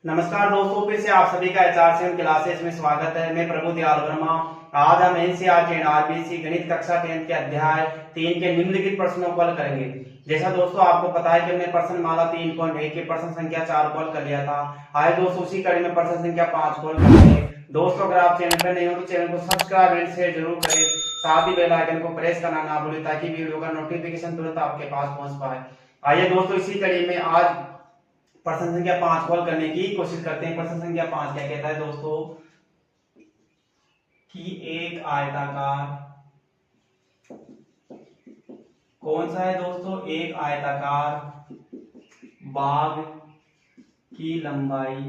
नमस्कार दोस्तों, फिर से आप सभी का एचआरसीएम क्लासेस में स्वागत है। मैं प्रभु दयाल वर्मा। आज हम एनसीईआरटी एंड आरबीसी गणित कक्षा 10 के अध्याय 3 के निम्नलिखित प्रश्नों को हल करेंगे। जैसा दोस्तों आपको पता है कि हमने प्रश्न माला 3.1 के प्रश्न संख्या 4 को हल कर लिया था। आए दोस्तों उसी कड़ी में प्रश्न संख्या 5 को हल करेंगे। दोस्तों अगर आप चैनल पर नए हो तो चैनल को सब्सक्राइब एंड शेयर जरूर करें, साथ ही बेल आइकन को प्रेस करना ना भूलें ताकि वीडियो का नोटिफिकेशन तुरंत आपके पास पहुंच पाए। आइए दोस्तों इसी कड़ी में आज प्रश्न संख्या 5 को हल करने की कोशिश करते हैं। प्रश्न संख्या 5 क्या कहता है दोस्तों कि एक आयताकार, कौन सा है दोस्तों, एक आयताकार बाग की लंबाई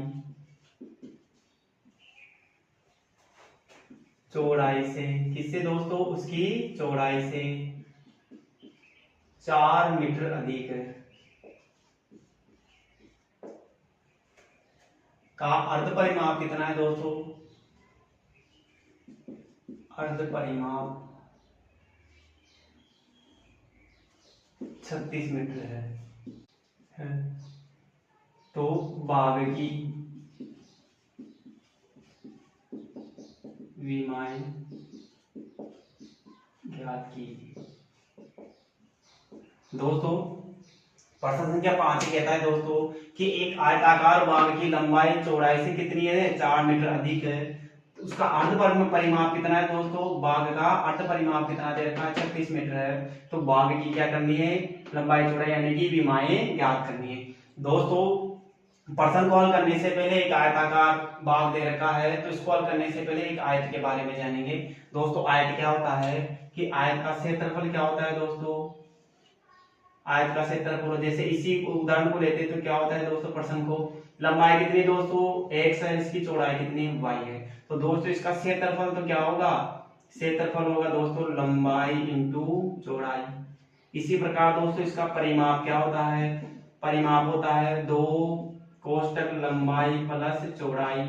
चौड़ाई से, किससे दोस्तों, उसकी चौड़ाई से 4 मीटर अधिक है का अर्ध परिमाप कितना है दोस्तों। अर्ध परिमाप 36 मीटर है। तो बाग की विमाएं ज्ञात कीजिए। दोस्तों प्रश्न संख्या 5 कहता है दोस्तों कि एक आयताकार बाग की लंबाई चौड़ाई से कितनी है, 4 मीटर अधिक है। उसका अर्ध परिमाप कितना है दोस्तों, बाग का अर्ध परिमाप कितना दे रखा है, 36 मीटर है। तो बाग की क्या करनी है, लंबाई चौड़ाई यानी कि विमाएं ज्ञात करनी है। दोस्तों प्रश्न को हल करने से पहले एक आयताकार बाग दे रखा है, तो इसको हल करने से पहले एक आयत के बारे में जानेंगे। दोस्तों आयत क्या होता है कि आयत का क्षेत्रफल क्या होता है दोस्तों, आयत का क्षेत्रफल, जैसे इसी उदाहरण को लेते तो क्या होता है दोस्तों, प्रश्न को लंबाई कितनी दोस्तों x है, इसकी चौड़ाई कितनी y है। तो दोस्तों इसका क्षेत्रफल तो क्या होगा, क्षेत्रफल होगा दोस्तों लंबाई इंटू चौड़ाई। इसी प्रकार दोस्तों इसका परिमाप क्या होता है, परिमाप होता है 2 कोष्टक लंबाई प्लस चौड़ाई।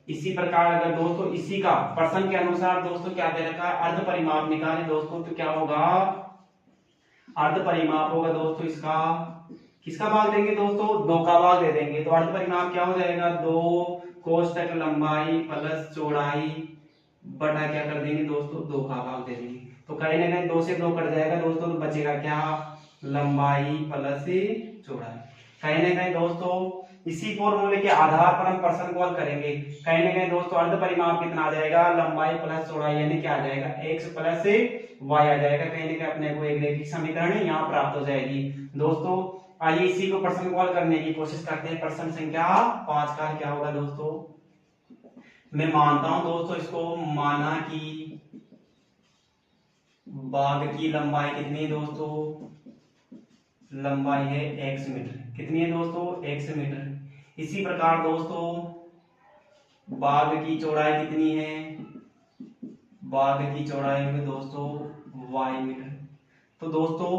इसी प्रकार अगर दोस्तों इसी का प्रश्न के अनुसार दोस्तों क्या दे रखा है, अर्ध परिमाप निकाले दोस्तों, तो क्या होगा, अर्ध परिमाप होगा दोस्तों इसका, किसका भाग देंगे दोस्तों, 2 का भाग दे देंगे। तो अर्ध परिमाप क्या हो जाएगा, 2 कोष्टक लंबाई प्लस चौड़ाई बटा क्या कर देंगे दोस्तों, 2 का भाग दे देंगे। तो कहीं ना कहीं 2 से 2 कट जाएगा दोस्तों, तो बचेगा क्या, लंबाई प्लस चौड़ाई। कहीं ना कहीं दोस्तों इसी फॉर्मूले के आधार पर हम प्रश्न को हल करेंगे। कहीं ना कहीं दोस्तों अर्ध परिमाप कितना आ जाएगा, लंबाई प्लस चौड़ाई यानी क्या आ जाएगा, x प्लस y आ जाएगा। कहीं ना कहीं अपने को एक रैखिक समीकरण यहाँ प्राप्त हो जाएगी। दोस्तों आइए इसी को प्रश्न को हल करने की कोशिश करते हैं। प्रश्न संख्या 5 का क्या होगा दोस्तों, मैं मानता हूं दोस्तों इसको, माना कि बाग की लंबाई कितनी है दोस्तों, लंबाई है x मीटर, कितनी है दोस्तों, x मीटर। इसी प्रकार दोस्तों बाग की चौड़ाई कितनी है, बाग की चौड़ाई में दोस्तों y मीटर। तो दोस्तों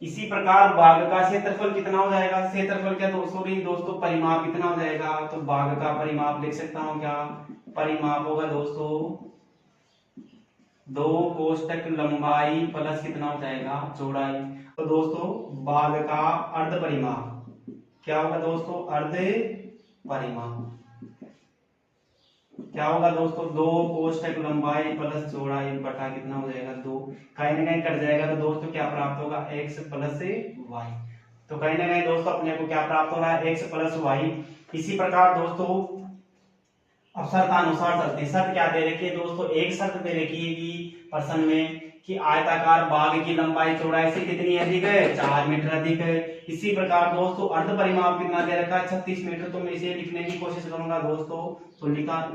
इसी प्रकार बाग का क्षेत्रफल कितना हो जाएगा, क्षेत्रफल क्या दोस्तों, दोस्तों परिमाप कितना हो जाएगा, तो बाग का परिमाप लिख सकता हूं क्या, परिमाप होगा दोस्तों 2 कोष्टक लंबाई प्लस कितना हो जाएगा, चौड़ाई। तो दोस्तों बाग का अर्ध परिमाप क्या होगा दोस्तों, अर्ध परिमाप क्या होगा दोस्तों, 2 कोष्टक लंबाई प्लस चौड़ाई बटा कितना हो जाएगा, 2, कहीं ना कहीं कट जाएगा। तो दोस्तों क्या प्राप्त होगा, x प्लस y। तो कहीं ना कहीं दोस्तों अपने को क्या प्राप्त हो रहा है, x प्लस y। इसी प्रकार दोस्तों अब शर्त अनुसार चलते हैं। शर्त क्या दे रखी है दोस्तों, एक शर्त दे रखी है कि प्रश्न में कि आयताकार बाग की लंबाई चौड़ाई से कितनी अधिक है, 4 मीटर अधिक है। इसी प्रकार दोस्तों अर्ध परिमाप कितना दे रखा है, 36 मीटर। तो मैं इसे लिखने की कोशिश करूंगा दोस्तों, तो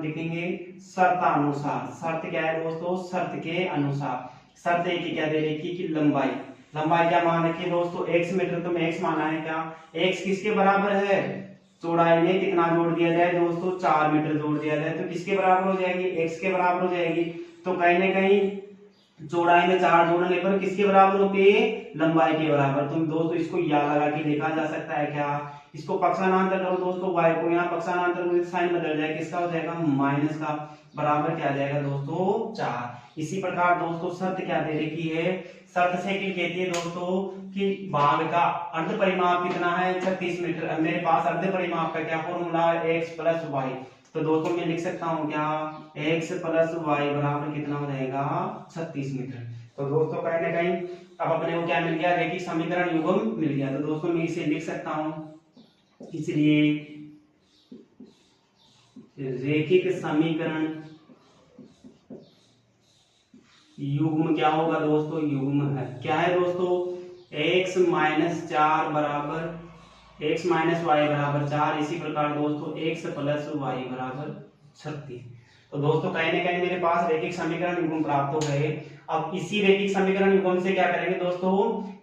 लिखेंगे शर्तानुसार। शर्त क्या है दोस्तों, शर्त के अनुसार। शर्त एक क्या दे रखी कि लंबाई, लंबाई क्या मान रखी है दोस्तों, x मीटर। तो मैं x माना है क्या, x किसके बराबर है, चौड़ाई में कितना जोड़ दिया जाए दोस्तों, 4 मीटर जोड़ दिया जाए तो किसके बराबर हो जाएगी, x के बराबर हो जाएगी। तो कहीं ना कहीं चौड़ाई में 4 जोड़ने पर किसके बराबर होती है, लंबाई के बराबर। तो दोस्तों इसको या लगा के लिखा जा सकता है क्या इसको पक्षांतर करो दोस्तों, y को यहाँ पक्षांतर करो, साइन बदल जाएगा, किसका हो जाएगा माइनस का, बराबर क्या आ जाएगा दोस्तों 4। इसी प्रकार दोस्तों शर्त क्या दे रखी है, शर्त से क्या कहती है दोस्तों कि भाग का अर्ध परिमाप कितना है 36 मीटर। अब मेरे पास अर्ध परिमाप का क्या फॉर्मूला है, x प्लस वाई। तो दोस्तों मैं लिख सकता हूँ क्या, x प्लस वाई बराबर कितना हो जाएगा 36 मीटर। तो दोस्तों कहीं ना कहीं अब अपने को क्या मिल गया, रैखिक समीकरण युग्म मिल गया। तो दोस्तों मैं इसे लिख सकता हूँ, इसलिए रैखिक समीकरण युग्म क्या होगा दोस्तों, युग्म है क्या है दोस्तों, x माइनस 4 बराबर x माइनस वाई बराबर 4। इसी प्रकार दोस्तों x प्लस वाई बराबर 36। तो दोस्तों कहीं ना कहीं मेरे पास रैखिक समीकरण युग्म प्राप्त हो गए। अब इसी रैखिक समीकरण युग्म से क्या करेंगे दोस्तों,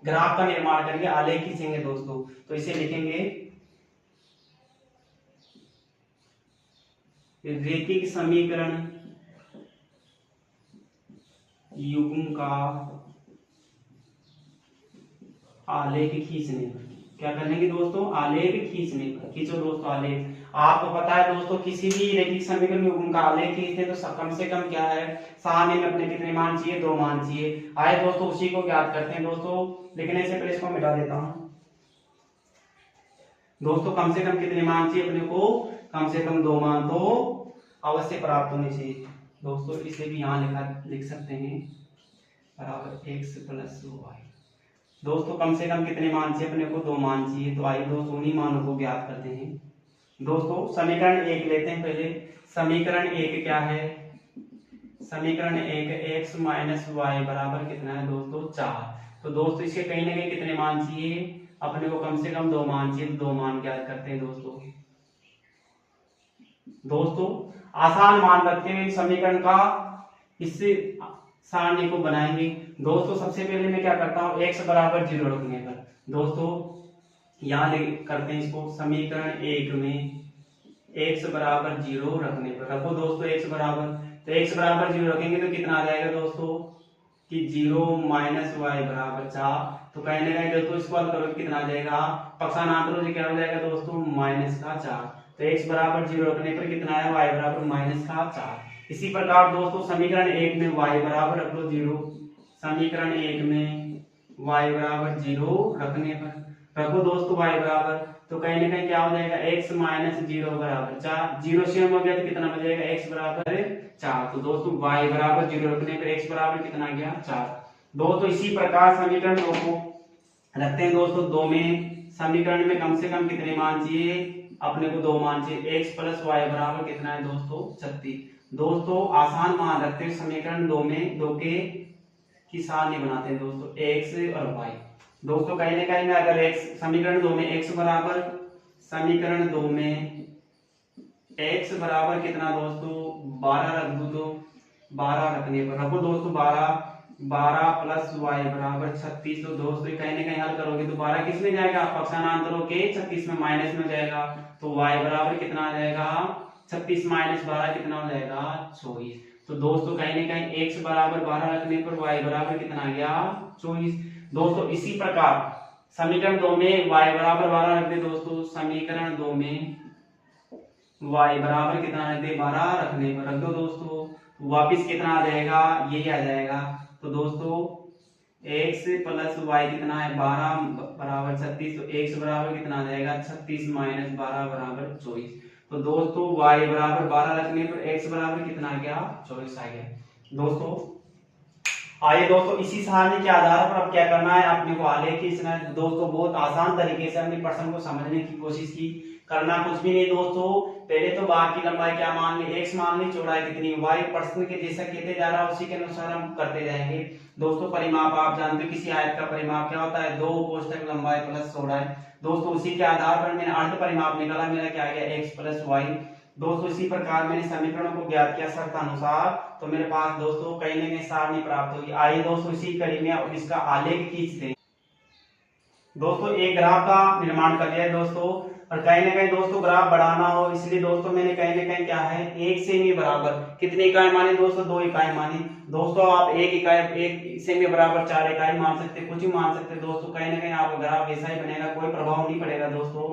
ग्राफ का निर्माण करेंगे, आलेख खींचेंगे दोस्तों। तो इसे लिखेंगे रैखिक समीकरण युग्म का आलेख खींचने पर, क्या करेंगे दोस्तों, आलेख खींचने पर। खींचो दोस्तों आलेख। आपको पता है दोस्तों किसी भी रैखिक समीकरण युग्म का आलेख खींचते तो कम से कम क्या है, सारणी में अपने कितने मान चाहिए, 2 मान चाहिए। आए दोस्तों उसी को ज्ञात करते हैं दोस्तों। लिखने से पहले इसको मिटा देता हूं दोस्तों। कम से कम कितने मान चाहिए अपने को, कम से कम 2 मान तो अवश्य प्राप्त होने चाहिए दोस्तों। इसे भी यहाँ लिख सकते हैं बराबर x प्लस वाई। दोस्तों कम से कम कितने मान चाहिए अपने को, 2 मान चाहिए। तो आइए दोस्तों उन्हीं मानों को ज्ञात करते हैं दोस्तों। समीकरण 1 लेते हैं पहले। समीकरण 1 क्या है, समीकरण 1 x माइनस वाई बराबर कितना है दोस्तों 4। तो दोस्तों इसके कहीं ना कहीं कितने मान चाहिए अपने को, कम से कम 2 मान चाहिए। 2 मान ज्ञात करते हैं दोस्तों। दोस्तों आसान मान रखते हुए समीकरण का इससे सारणी को बनाएंगे दोस्तों। सबसे पहले मैं क्या करता हूँ, x बराबर 0 रखने पर दोस्तों यहाँ करते हैं इसको। समीकरण 1 में x बराबर 0 रखने पर रखो दोस्तों x बराबर, तो x बराबर 0 रखेंगे तो कितना आ जाएगा दोस्तों कि 0 माइनस वाई बराबर 4। तो कहीं ना कहीं दोस्तों इसको हल करो कितना आ जाएगा, पक्षांतर से क्या हो जाएगा दोस्तों माइनस का 4। तो x बराबर 0 रखने पर कितना है, y बराबर माइनस का 4। इसी प्रकार दोस्तों समीकरण 1 में y बराबर रख लो 0। समीकरण 1 में y बराबर 0 रखने पर रखो दोस्तों y बराबर, तो कहीं ना कहीं क्या हो जाएगा x माइनस 0 बराबर 4। 0 से हो गया तो कितना हो जाएगा, x बराबर 4। तो दोस्तों y बराबर 0 रखने पर x बराबर कितना आ गया 4। दोस्तों इसी प्रकार समीकरण 2 को रखते हैं दोस्तों। 2 में समीकरण में कम से कम कितने मान चाहिए अपने को, 2 मान चाहिए। x प्लस वाई बराबर कितना है दोस्तों 36। दोस्तों आसान मान रखते हैं समीकरण 2 में 2 के की सारणी बनाते हैं दोस्तों x और y। दोस्तों कहीं ना कहीं अगर x समीकरण 2 में x बराबर, समीकरण 2 में x बराबर कितना दोस्तों 12 रख दो, तो 12 रखने पर रखो दोस्तों 12 प्लस वाई बराबर 36। तो दोस्तों कहीं ना कहीं हल करोगे तो 12 किस में जाएगा, पक्षांतरों के 36 में माइनस में जाएगा। तो y बराबर कितना आ जाएगा 36 माइनस 12 कितना हो जाएगा 24। तो दोस्तों कहीं ना कहीं x बराबर 12 रखने पर y बराबर कितना आ गया 24। दोस्तों इसी प्रकार समीकरण 2 में y बराबर 12 रख दे दोस्तों। समीकरण 2 में y बराबर कितना रख दे 12 रखने पर रख दो दोस्तों, वापिस कितना आ जाएगा, यही आ जाएगा। तो दोस्तों x प्लस वाई कितना है 12 बराबर 36। तो x बराबर कितना आ जाएगा 36 माइनस 12 बराबर 24। तो दोस्तों y बराबर 12 रखने पर x बराबर कितना आ गया 24 आ गया। दोस्तों आइए दोस्तों इसी सारणी के आधार पर अब क्या करना है, अपने को आलेख खींचना है दोस्तों। बहुत आसान तरीके से हमने प्रश्न को समझने की कोशिश की। करना कुछ भी नहीं दोस्तों, पहले तो बाग की लंबाई क्या मान ली, x मान ली, चौड़ाई कितनी y, प्रश्न के जैसा कहते जा रहा है उसी के अनुसार हम करते जाएंगे दोस्तों। परिमाप आप जानते हो किसी आयत का परिमाप क्या होता है, 2 कोष्ठक लंबाई प्लस चौड़ाई। दोस्तों उसी के आधार पर मैंने अर्ध परिमाप निकाला, मेरा क्या आ गया x प्लस वाई। दोस्तों इसी प्रकार मैंने समीकरणों को ज्ञात किया शर्त अनुसार, तो मेरे पास दोस्तों कहीं ना कहीं सारणी प्राप्त होगी। आइए दोस्तों इसी कड़ी में इसका आलेख खींचते हैं दोस्तों। एक ग्राफ का निर्माण कर लिया है दोस्तों, और कहीं ना कहीं दोस्तों ग्राफ बढ़ाना हो इसलिए दोस्तों मैंने कहीं ना कहीं क्या है 1 सेमी बराबर कितनी इकाई मानी दोस्तों, 2 इकाई मानी दोस्तों। आप 1 इकाई 1 सेमी बराबर 4 इकाई मान सकते, कुछ भी मान सकते दोस्तों। कहीं ना कहीं आपका ग्राफ वैसा ही बनेगा, कोई प्रभाव नहीं पड़ेगा दोस्तों।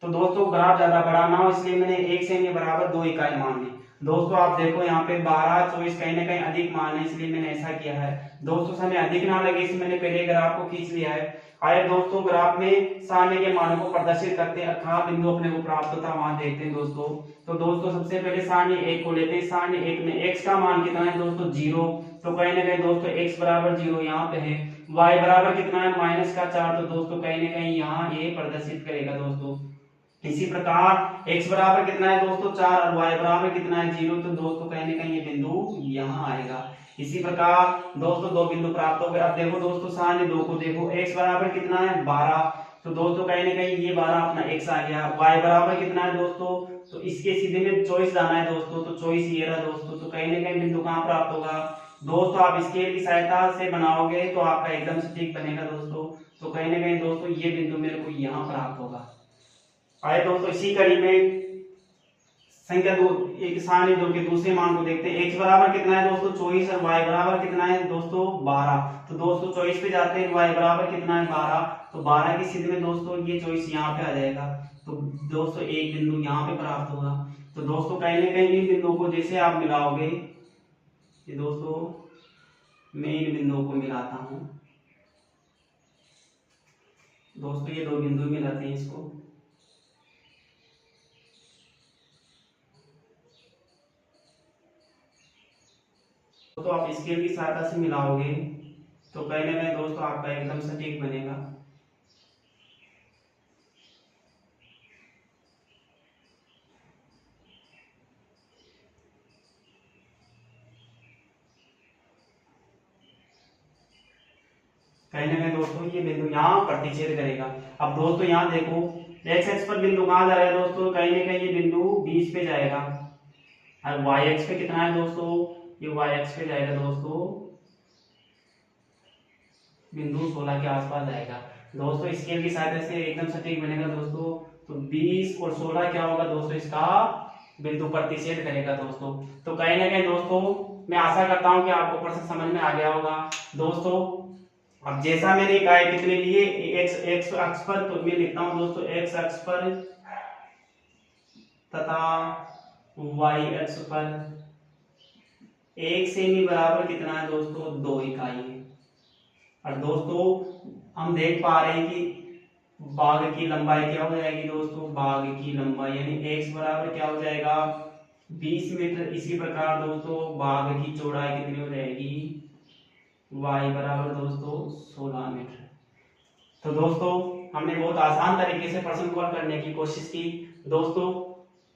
तो दोस्तों ग्राफ ज्यादा बड़ा ना हो इसलिए मैंने 1 सेमी बराबर 2 इकाई मान ली। दोस्तों आप देखो यहाँ पे 12 24 कहीं ना कहीं अधिक मान है इसलिए मैंने ऐसा किया है। दोस्तों समय अधिक ना लगे इसलिए मैंने पहले ग्राफ को खींच लिया है। आइए दोस्तों ग्राफ में सारणी के मानों को प्रदर्शित करते हैं, कहाँ बिंदु अपने को प्राप्त होता है वहां देखते हैं दोस्तों। तो दोस्तों सबसे पहले सारणी 1 को लेते हैं। सारणी 1 में x का मान कितना है दोस्तों 0, तो कहीं ना कहीं दोस्तों x बराबर 0 यहाँ पे है। y बराबर कितना है -4, तो दोस्तों कहीं ना कहीं यहाँ ये प्रदर्शित करेगा दोस्तों। इसी प्रकार x बराबर कितना है दोस्तों 4 और y बराबर कितना है 0, तो दोस्तों कहीं ना कहीं ये बिंदु यहाँ आएगा। इसी प्रकार दोस्तों दो बिंदु प्राप्त हो गए। अब देखो दोस्तों सारणी 2 को देखो, x बराबर कितना है 12, तो दोस्तों कहीं ना कहीं ये 12 अपना x आ गया। y बराबर कितना है दोस्तों, तो इसके सीधे में चॉइस जाना है दोस्तों, तो चॉइस ये रहा दोस्तों, तो कहीं ना कहीं बिंदु कहाँ प्राप्त होगा दोस्तों। आप स्केल की सहायता से बनाओगे तो आपका एकदम सटीक बनेगा दोस्तों। तो कहीं ना कहीं दोस्तों ये बिंदु मेरे को यहाँ प्राप्त होगा। आइए दोस्तों इसी कड़ी में संख्या 2 एक सारणी 2 के दूसरे मान को देखते हैं। x बराबर कितना है दोस्तों 24 और y बराबर कितना है दोस्तों 12, तो दोस्तों 24 पे जाते हैं, y बराबर कितना है 12, तो 12 की स्थिति में दोस्तों ये 24 यहाँ पे आ जाएगा। तो दोस्तों एक बिंदु यहाँ पे प्राप्त होगा। तो दोस्तों कहीं ना कहीं इन बिंदुओं को जैसे आप मिलाओगे, ये दोस्तों मैं इन बिंदुओं को मिलाता हूँ दोस्तों, ये दो बिंदु मिलाते हैं इसको, तो आप स्केल की सहायता से मिलाओगे तो कहीं ना कहीं दोस्तों आपका एकदम सटीक बनेगा। कहीं ना कहीं दोस्तों ये बिंदु यहाँ प्रतिच्छेद करेगा। अब दोस्तों यहाँ देखो x एक्स पर बिंदु कहाँ जा रहा है दोस्तों, कहीं ना कहीं ये बिंदु 20 पे जाएगा, और y एक्स पे कितना है दोस्तों, ये y एक्स पे जाएगा दोस्तों, बिंदु 16 के आसपास जाएगा दोस्तों। स्केल की सहायता से एकदम सटीक बनेगा दोस्तों। तो 20 और 16 क्या होगा दोस्तों, इसका बिंदु प्रतिच्छेद करेगा दोस्तों। तो कहीं ना कहीं दोस्तों मैं आशा करता हूँ कि आपको प्रश्न समझ में आ गया होगा दोस्तों। अब जैसा मैंने कहा कितने लिए x अक्ष पर, तो मैं लिखता हूँ दोस्तों x अक्ष पर तथा y अक्ष पर 1 सेमी बराबर कितना है दोस्तों 2 इकाई है। और दोस्तों हम देख पा रहे हैं कि बाघ की लंबाई क्या हो जाएगी दोस्तों, बाघ की लंबाई यानी x बराबर क्या हो जाएगा 20 मीटर। इसी प्रकार दोस्तों बाघ की चौड़ाई कितनी हो जाएगी, y बराबर दोस्तों 16 मीटर। तो दोस्तों हमने बहुत आसान तरीके से प्रश्न को हल करने की कोशिश की दोस्तों।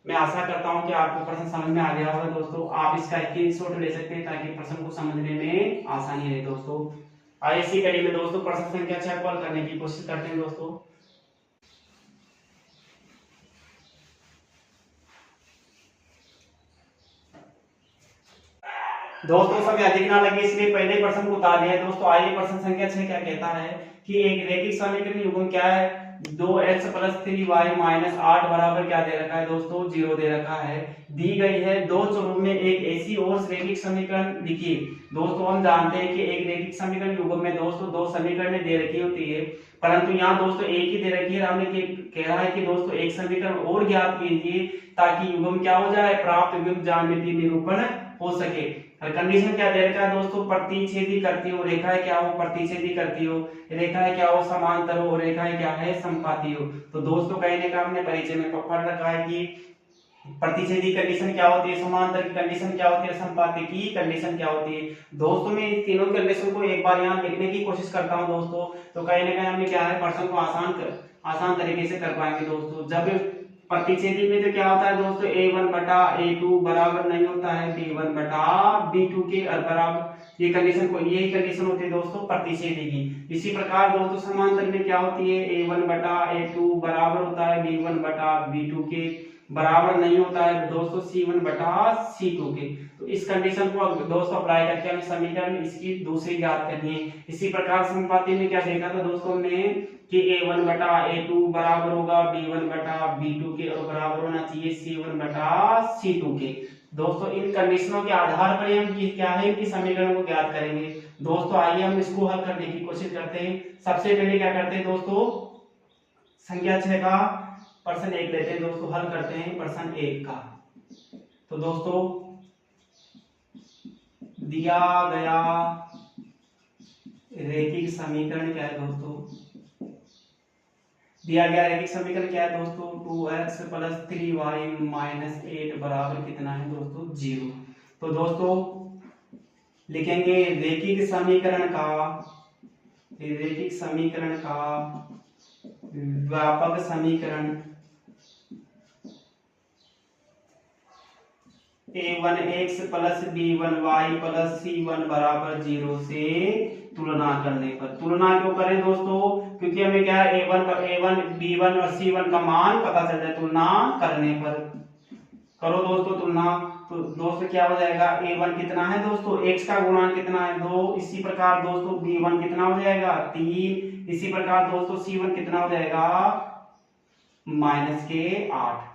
मैं आशा करता हूं कि आपको प्रश्न समझ में आ गया होगा दोस्तों। आप इसका स्क्रीनशॉट ले सकते हैं ताकि प्रश्न को समझने में आसानी रहे दोस्तों। आइए इसी कड़ी में दोस्तों प्रश्न संख्या 6 को हल करने की कोशिश करते हैं दोस्तों। दोस्तों समय अधिक ना लगे इसलिए पहले प्रश्न को उतार दिया दोस्तों। आइए प्रश्न संख्या 6 क्या कहता है कि एक रैखिक समीकरण युग्म क्या है 2x + 3y - 8 बराबर क्या दे रखा है दोस्तों 0 दे रखा है। दी गई है दो चरों में एक ऐसी और रैखिक समीकरण लिखिए। दोस्तों हम जानते हैं कि एक रैखिक समीकरण युग्म में दोस्तों दो समीकरण दे रखी होती है, परंतु यहाँ दोस्तों एक ही दे रखी है। हमने कहा है कि दोस्तों एक समीकरण और ज्ञात कीजिए ताकि युग्म क्या हो जाए, प्राप्त युग्म ज्यामितीय निरूपण हो सके। कंडीशन क्या दे रखा है दोस्तों, प्रतिच्छेदी करती हो रेखाएं क्या हो, प्रतिच्छेदी करती हो रेखाएं क्या हो, समांतर हो, रेखाएं क्या है समपाती हो। तो दोस्तों कहने का हमने परिचय में पढ़ रखा है कि प्रतिच्छेदी कंडीशन क्या होती है, समांतर की कंडीशन क्या होती है, समपाती की कंडीशन क्या होती है। दोस्तों मैं इन तीनों कंडीशन को एक बार यहाँ लिखने की कोशिश करता हूँ दोस्तों। तो कहीं ना कहीं हमने क्या है प्रश्न को आसान तरीके से कर पाएंगे दोस्तों। जब प्रतिच्छेदी में तो क्या होता है दोस्तों a1 बटा a2 बराबर नहीं होता है b1 बटा b2 के बराबर, ये कंडीशन को यही कंडीशन होती है दोस्तों प्रतिच्छेदी की। इसी प्रकार दोस्तों समांतर में क्या होती है a1 बटा a2 बराबर होता है b1 बटा b2 के बराबर नहीं होता है दोस्तों c1 बटा c2 के। तो इस कंडीशन को दोस्तों अप्लाई करके हमें समीकरण इसकी दूसरी ज्ञात करनी है। इसी प्रकार समपाती में क्या देखा था दोस्तों ने कि a1 बटा a2 बराबर होगा b1 बटा b2 के और बराबर होना चाहिए c1 बटा c2 के। दोस्तों इन कंडीशनों के आधार पर हम क्या है कि समीकरण को ज्ञात करेंगे दोस्तों। आइए हम इसको हल करने की कोशिश करते हैं। सबसे पहले क्या करते हैं दोस्तों, संख्या 6 का प्रश्न 1 लेते हैं दोस्तों, हल करते हैं प्रश्न 1 का। तो दोस्तों दिया गया रैखिक समीकरण क्या है दोस्तों, दिया गया रैखिक समीकरण क्या है दोस्तों, 2x + 3y - 8 बराबर कितना है दोस्तों, 0। तो दोस्तों लिखेंगे रैखिक समीकरण का व्यापक समीकरण a1x + b1y + c1 = 0 से तुलना करने पर। तुलना क्यों करें दोस्तों, क्योंकि हमें क्या है a1 b1 और c1 का मान पता चल जाए तुलना करने पर। करो दोस्तों तुलना। तो दोस्तों क्या हो जाएगा, a1 कितना है दोस्तों, x का गुणांक कितना है 2, इसी प्रकार दोस्तों b1 कितना हो जाएगा 3, इसी प्रकार दोस्तों c1 कितना हो जाएगा -8।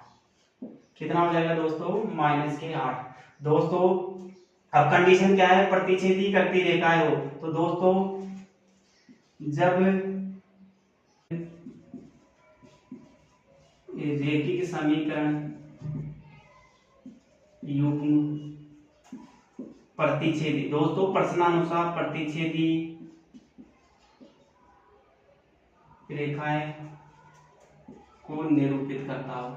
कितना हो जाएगा दोस्तों -8। दोस्तों अब कंडीशन क्या है, प्रतिच्छेदी करती रेखाएं हो। तो दोस्तों जब रैखिक समीकरण युग्म प्रतिच्छेदी, दोस्तों प्रश्नानुसार प्रतिच्छेदी रेखाएं को निरूपित करता हो।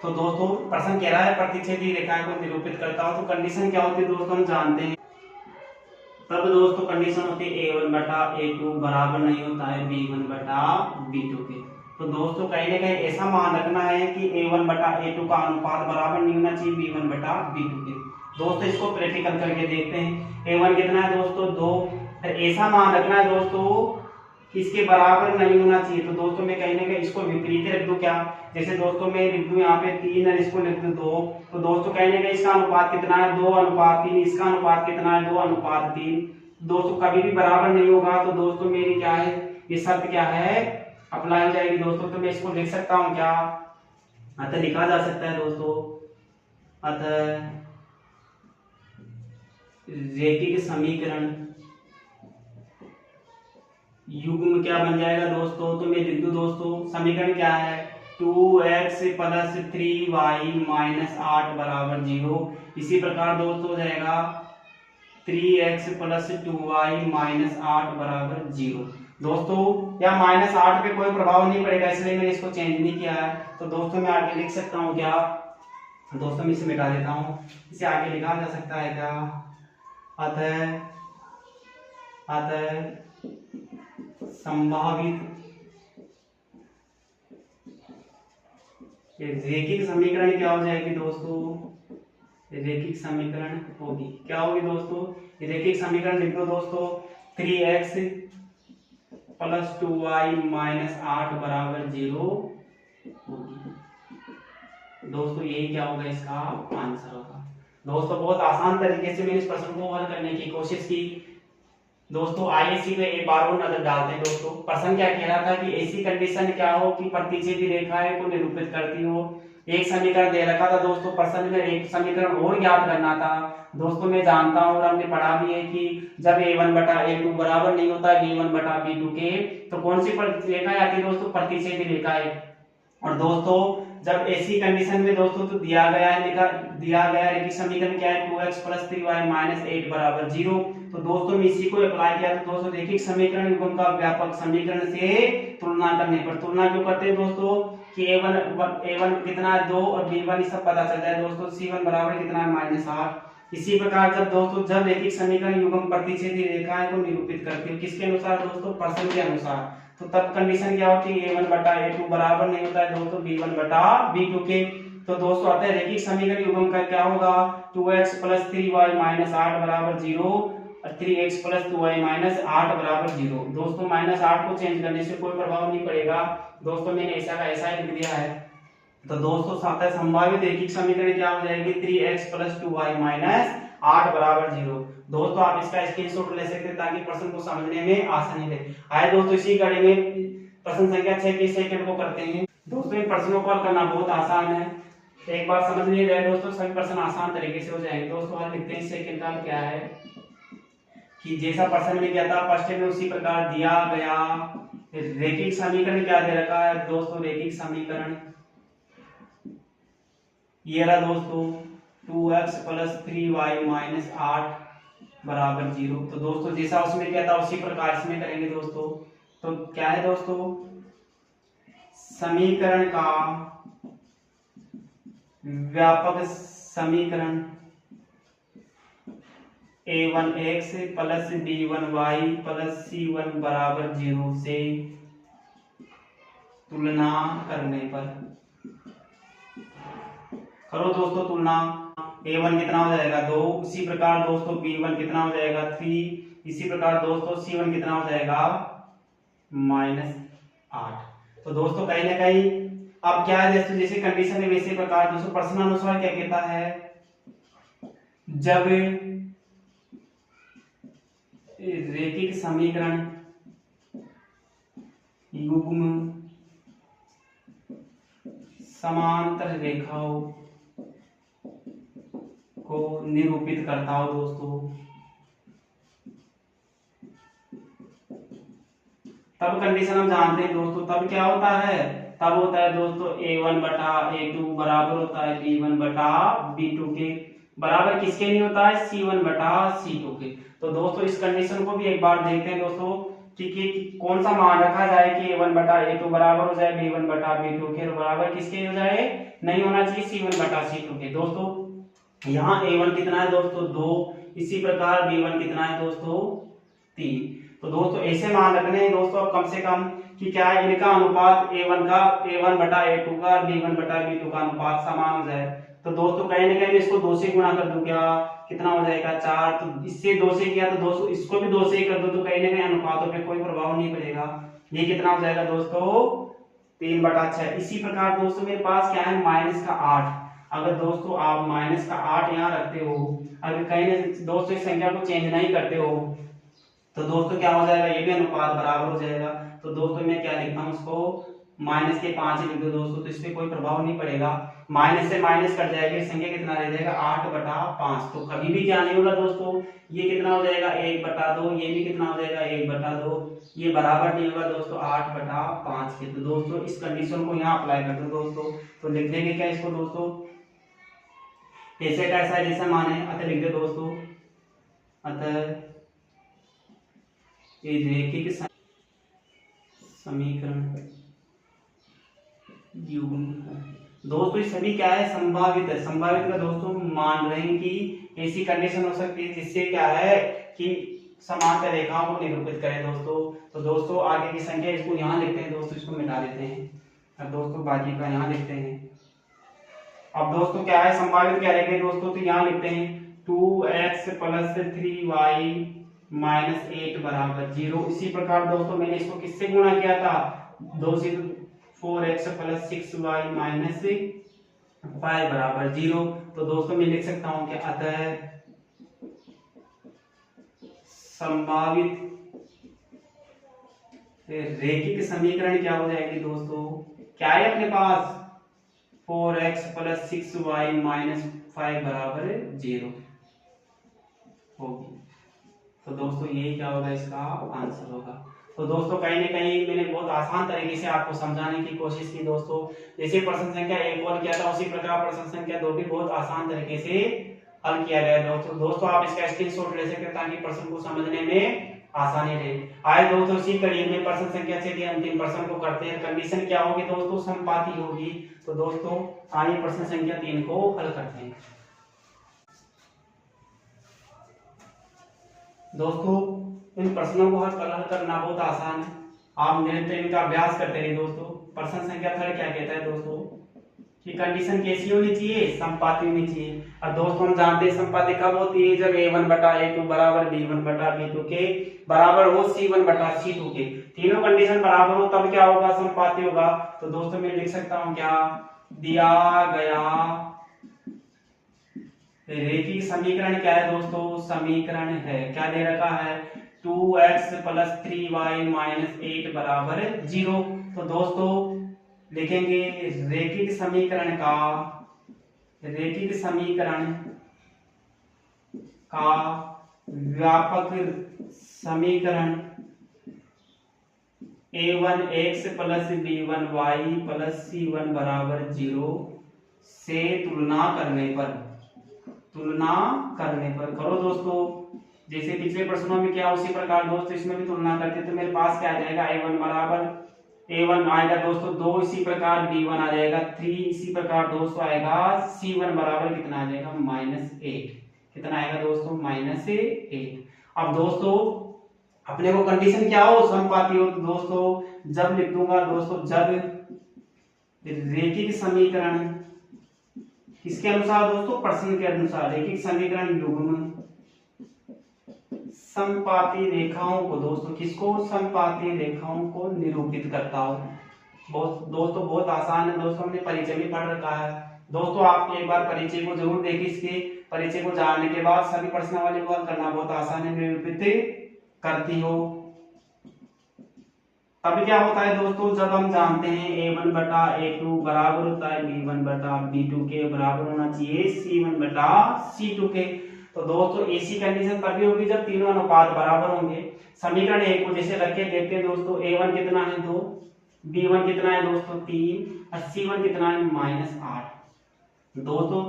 तो दोस्तों प्रश्न कह रहा है प्रतिच्छेदी रेखाएं को निरूपित करता हो, तो कंडीशन क्या होती है दोस्तों हम जानते हैं। तब दोस्तों कंडीशन होती है a1/a2 बराबर नहीं होता है b1/b2 के। तो दोस्तों कहीं ना कहीं ऐसा मान रखना है कि a1/a2 का अनुपात बराबर नहीं होना चाहिए b1/b2 के। दोस्तों इसको प्रैक्टिकल करके देखते हैं। a1 कितना है दोस्तों 2, ऐसा मान रखना है दोस्तों कि इसके बराबर नहीं होना चाहिए। तो दोस्तों मैं कहीं ना कहीं इसको विपरीत रख दूं क्या, जैसे दोस्तों मैं लिख दूं यहाँ पे 3 और इसको लिख दूं 2। तो दोस्तों कहीं ना कहीं इसका अनुपात कितना है 2:3, इसका अनुपात कितना है 2:3। दोस्तों कभी भी बराबर नहीं होगा। तो दोस्तों मेरी क्या है ये शर्त क्या है अप्लाई हो जाएगी दोस्तों। तो मैं इसको लिख सकता हूँ क्या, अतः लिखा जा सकता है दोस्तों, अतः रैखिक समीकरण युग्म क्या बन जाएगा दोस्तों। तो मैं लिख दूं दोस्तों समीकरण क्या है 2x + 3y - 8 = 0। इसी प्रकार दोस्तों हो जाएगा 3x + 2y - 8 = 0। दोस्तों या -8 पे कोई प्रभाव नहीं पड़ेगा, इसलिए मैंने इसको चेंज नहीं किया है। तो दोस्तों मैं आगे लिख सकता हूँ क्या, दोस्तों मैं इसे मिटा देता हूँ, इसे आगे लिखा जा सकता है क्या, अतः संभावित रैखिक समीकरण क्या हो जाएगी दोस्तों, रैखिक समीकरण होगी क्या होगी दोस्तों, रैखिक समीकरण लिख दो दोस्तों 3x + 2y - 8 = 0 होगी। दोस्तों यही क्या होगा इसका आंसर होगा। दोस्तों बहुत आसान तरीके से मैंने इस प्रश्न को हल करने की कोशिश की। दोस्तों आइए सीधे एक बार और नजर डालते हैं। दोस्तों प्रश्न क्या कह रहा था कि ऐसी कंडीशन क्या हो कि प्रतिच्छेदी रेखाएं को निरूपित करती हो। एक समीकरण दे रखा था दोस्तों, प्रश्न में एक समीकरण और ज्ञात करना था। दोस्तों मैं जानता हूं और हमने पढ़ा भी है कि जब a1/a2 बराबर नहीं होता b1/b2 के, तो कौन सी रेखाएं आती है दोस्तों, प्रतिच्छेदी रेखाएं। और दोस्तों जब ऐसी कंडीशन में दोस्तों तो दिया गया है रैखिक समीकरण क्या है 2x + 3y - 8 = 0। तो दोस्तों मैं इसी को अप्लाई किया। तो दोस्तों रैखिक समीकरण युग्म का व्यापक समीकरण से तुलना करने पर, तुलना क्यों करते हैं दोस्तों कि a1 कितना है 2 और b1 सब पता चल जाए दोस्तों, c1 बराबर कितना है -8। इसी प्रकार जब रैखिक समीकरण युग्म प्रतिच्छेदी रेखाएं को निरूपित करती है, किसके अनुसार दोस्तों, प्रश्न के अनुसार। तो तब कंडीशन क्या होती है a1/a2 बराबर नहीं होता है दोस्तों b1/b2 के। तो दोस्तों अतः रैखिक समीकरण युग्म का क्या होगा 2x + 3y - 8 = 0 और 3x + 2y - 8 = 0। दोस्तों -8 को चेंज करने से कोई प्रभाव नहीं पड़ेगा। दोस्तों मैंने ऐसा का ऐसा ही लिख दिया है। तो दोस्तों साथ संभावित रैखिक समीकरण क्या हो जाएगी 3x + 2y - 8 = 0। दोस्तों आप इसका स्क्रीनशॉट ले सकते हैं ताकि प्रश्न को समझने में आसानी रहे। आइए दोस्तों इसी कड़ी में प्रश्न संख्या 6 के सेकंड को करते हैं। दोस्तों इन प्रश्नों को हल करना बहुत आसान है, एक बार समझ लीजिए दोस्तों सभी प्रश्न आसान तरीके से हो जाएंगे। दोस्तों हल लिखते हैं। सेकंड का क्या है कि जैसा प्रश्न में क्या था फर्स्ट में उसी प्रकार दिया गया रैखिक समीकरण क्या दे रखा है दोस्तों, रैखिक समीकरण ये रहा दोस्तों 2x + 3y - 8 बराबर 0। तो दोस्तों जैसा उसमें क्या था उसी प्रकार इसमें करेंगे दोस्तों। तो क्या है दोस्तों, समीकरण का व्यापक समीकरण a1x + b1y + c1 बराबर 0 से तुलना करने पर, करो दोस्तों तुलना, a1 कितना हो जाएगा 2, इसी प्रकार दोस्तों b1 कितना हो जाएगा 3, इसी प्रकार दोस्तों c1 कितना हो जाएगा -8। तो दोस्तों कहीं ना कहीं अब क्या है दोस्तों, जैसे कंडीशन है वैसे प्रकार दोस्तों प्रश्नानुसार क्या कहता है, जब रैखिक समीकरण युग्म समांतर रेखाओं को निरूपित करता हो दोस्तों, तब कंडीशन हम जानते हैं दोस्तों, तब क्या होता है, तब होता है दोस्तों a1 बटा a2 बराबर होता है b1 बटा b2 के, बराबर किसके नहीं होता है c1 बटा c2 के। तो दोस्तों इस कंडीशन को भी एक बार देखते हैं दोस्तों कि कौन सा मान रखा जाए कि a1 बटा a2 बराबर हो जाए b1 बटा b2 के, बराबर किसके हो जाए, नहीं होना चाहिए c1 बटा c2 के। दोस्तों यहाँ a1 कितना है दोस्तों 2, इसी प्रकार b1 कितना है दोस्तों 3। तो दोस्तों ऐसे मान रखने हैं दोस्तों कम से कम कि क्या है, इनका अनुपात a1 बटा a2 का और b1 बटा b2 का अनुपात समान हो जाए। तो दोस्तों कहीं ना कहीं इसको 2 से गुणा कर दूं, क्या कितना हो जाएगा 4, तो इससे 2 से किया तो 200, इसको भी 2 से ही कर दो, तो कहीं ना कहीं अनुपातों पे कोई प्रभाव नहीं पड़ेगा। ये कितना हो जाएगा दोस्तों 3/6। इसी प्रकार दोस्तों मेरे पास क्या है -8, अगर दोस्तों आप -8 यहाँ रखते हो, अगर कहीं ना दोस्तों इस संख्या को चेंज नहीं करते हो तो दोस्तों क्या हो जाएगा, ये भी अनुपात बराबर हो जाएगा। तो दोस्तों मैं क्या लिखता हूँ उसको -5 ही लिख दो दोस्तों, तो इससे कोई प्रभाव नहीं पड़ेगा, माइनस से माइनस कट जाएगी, संख्या कितना रह जाएगा 8/5। तो कभी भी क्या नहीं होगा दोस्तों, ये कितना हो जाएगा 1/2, ये भी कितना हो जाएगा 1/2, ये बराबर नहीं होगा दोस्तों 8/5 के। तो दोस्तों इस कंडीशन को यहाँ अप्लाई कर दो दोस्तों, तो लिख देंगे क्या इसको दोस्तों, ऐसे का ऐसा जैसा माने, अतः लिख दे दोस्तों, अतः ये रैखिक समीकरण दोस्तों ये सभी क्या है संभावित है, संभावित का दोस्तों मान रहे हैं कि ऐसी कंडीशन हो सकती है जिससे क्या है कि समांतर रेखाओं को निरूपित करें दोस्तों। तो दोस्तों आगे की संख्या इसको यहाँ लिखते हैं दोस्तों, इसको मिटा देते हैं, अब दोस्तों बाकी का यहाँ लिखते हैं। अब दोस्तों क्या है संभावित क्या लिखेंगे दोस्तों, तो यहाँ लिखते हैं 2x + 3y - 8 बराबर 0। इसी प्रकार दोस्तों मैंने इसको किससे गुणा किया था, 2 से 4x + 6y - 5 बराबर 0। तो दोस्तों मैं लिख सकता हूं कि अतः संभावित रैखिक समीकरण क्या हो जाएगी दोस्तों, क्या है अपने पास 4x + 6y - 5 बराबर 0 होगी। तो दोस्तों ये क्या होगा, इसका आंसर होगा। तो दोस्तों कहीं ना कहीं मैंने बहुत आसान तरीके से आपको समझाने की कोशिश की दोस्तों, जैसे प्रश्न संख्या 1 और किया था उसी प्रकार प्रश्न संख्या 2 भी बहुत आसान तरीके से हल किया गया दोस्तों। दोस्तों आप इसका स्क्रीनशॉट ले सकते हैं ताकि प्रश्न को समझने में आसानी रहे। आए दोस्तों इसी कड़ी में प्रश्न संख्या 6 के अंतिम प्रश्न को करते हैं। कंडीशन क्या होगी दोस्तों, समपाती होगी। तो दोस्तों आइए प्रश्न संख्या 3 को हल करते हैं। दोस्तों इन प्रश्नों को हल करना बहुत आसान है, आप निरंतर इनका अभ्यास करते रहिए दोस्तों। प्रश्न संख्या 3 क्या कहता है दोस्तों कि कंडीशन कैसी होनी चाहिए, समपाती होनी चाहिए। और दोस्तों हम जानते हैं समपाती कब होती है, जब a1 बटा a2 बराबर b1 बटा b2 के बराबर हो c1 बटा c2 के, तीनों कंडीशन बराबर हो तब क्या होगा, समपाती होगा। तो दोस्तों मैं लिख सकता हूं क्या, दिया गया रैखिक समीकरण क्या है दोस्तों, समीकरण है क्या दे रखा है 2x + 3y - 8 बराबर 0। तो दोस्तों लिखेंगे रैखिक समीकरण का व्यापक समीकरण a1x plus b1y plus c1 बराबर 0 से तुलना करने पर करो दोस्तों। जैसे पिछले प्रश्नों में क्या उसी प्रकार दोस्तों इसमें भी तुलना करते तो मेरे पास क्या आ जाएगा a1 बराबर a1 आएगा दोस्तों 2, इसी प्रकार b1 आ जाएगा 3, इसी प्रकार दोस्तों आएगा c1 बराबर कितना आ जाएगा -8। कितना आएगा दोस्तों -8। अब दोस्तों अपने को कंडीशन क्या हो समपाती हो तो दोस्तों जब लिख दूंगा दोस्तों जब रैखिक समीकरण किसके अनुसार दोस्तों प्रश्न के अनुसार रैखिक समीकरण युग्म समपाती रेखाओं को दोस्तों किसको समपाती रेखाओं को निरूपित करता हो। दोस्तों बहुत आसान है दोस्तों, हमने परिचय में पढ़ रखा है दोस्तों। आप एक बार परिचय को जरूर देखिए, इसके परिचय को जानने के बाद सभी प्रश्नावली को हल करना बहुत आसान है, निरूपित करती हो। तब क्या होता है दोस्तों जब हम जानते हैं a1 बटा a2 बराबर होता है b1 बटा b2 के बराबर होना चाहिए c1 बटा c2 के। तो दोस्तों ऐसी कंडीशन तभी होगी जब तीनों अनुपात बराबर होंगे। समीकरण एक को जैसे रख के देखते हैं दोस्तों a1 कितना है 2, b1 कितना है दोस्तों 3 और c1 कितना है -8। दोस्तों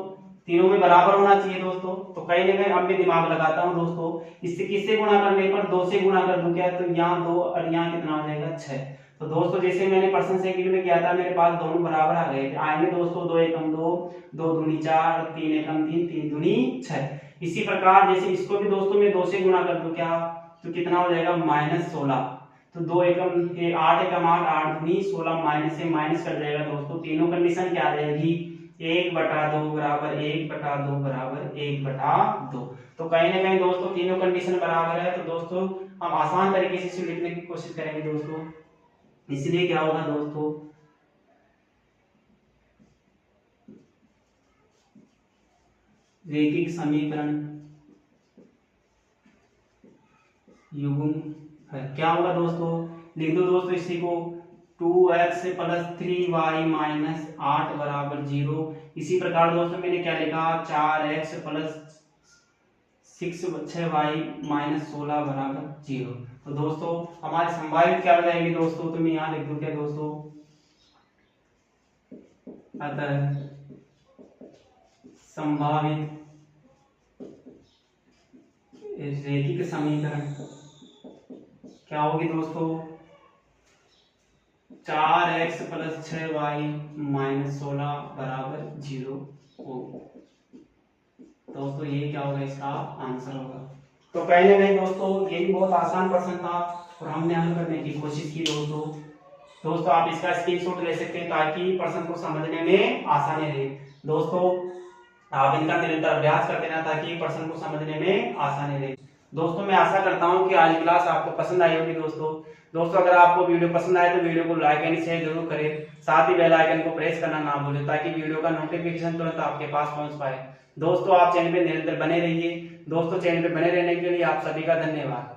तीनों में बराबर होना चाहिए दोस्तों। तो कहीं ना कहीं अब मैं दिमाग लगाता हूँ दोस्तों, इससे किससे गुणा करने पर 2 से गुणा कर दूं क्या, तो यहाँ 2 और यहाँ कितना हो जाएगा 6। तो दोस्तों जैसे मैंने प्रश्न से में किया था मेरे पास दोनों बराबर आ गए आएंगे दोस्तों 2 एकम 2, 2 दूनी 4 और 3 एकम 3, 3 दूनी 6। इसी प्रकार जैसे इसको भी दोस्तों मैं 2 से गुणा कर दूं क्या, तो कितना हो जाएगा -16। तो 2 एकम 8 एकम 8, 8 दूनी 16, माइनस से माइनस कर जाएगा दोस्तों। तीनों कंडीशन क्या आ जाएगी 1/2 बराबर 1/2 बराबर 1/2। तो कहीं ना कहीं दोस्तों तीनों कंडीशन बराबर है। तो दोस्तों हम आसान तरीके से इसे लिखने की कोशिश करेंगे दोस्तों। इसलिए क्या होगा दोस्तों रैखिक समीकरण युग्म है क्या होगा दोस्तों, लिख दो दोस्तों इसी को 2x प्लस 3y माइनस 8 बराबर 0। इसी प्रकार दोस्तों मैंने क्या लिखा 4x प्लस 6y माइनस 16 बराबर 0। तो दोस्तों हमारी संभावित क्या हो जाएगी दोस्तों, तो मैं यहाँ लिख दूं क्या दोस्तों, अतः संभावित रैखिक समीकरण क्या होगी दोस्तों 4x प्लस 6y माइनस 16 बराबर 0 होगी। दोस्तों ये क्या होगा इसका आंसर होगा। तो कहीं ना कहीं दोस्तों ये भी बहुत आसान प्रश्न था और हमने हल करने की कोशिश की दोस्तों आप इसका स्क्रीनशॉट ले सकते हैं ताकि प्रश्न को समझने में आसानी रहे। दोस्तों आप इनका निरंतर अभ्यास करते रहना ताकि प्रश्न को समझने में आसानी रहे। दोस्तों मैं आशा करता हूं कि आज की क्लास आपको पसंद आई होगी दोस्तों अगर आपको वीडियो पसंद आए तो वीडियो को लाइक एंड शेयर जरूर करें, साथ ही बेल आइकन को प्रेस करना ना भूलें ताकि वीडियो का नोटिफिकेशन तुरंत आपके पास पहुंच पाए। दोस्तों आप चैनल पे निरंतर बने रहिए। दोस्तों चैनल पे बने रहने के लिए आप सभी का धन्यवाद।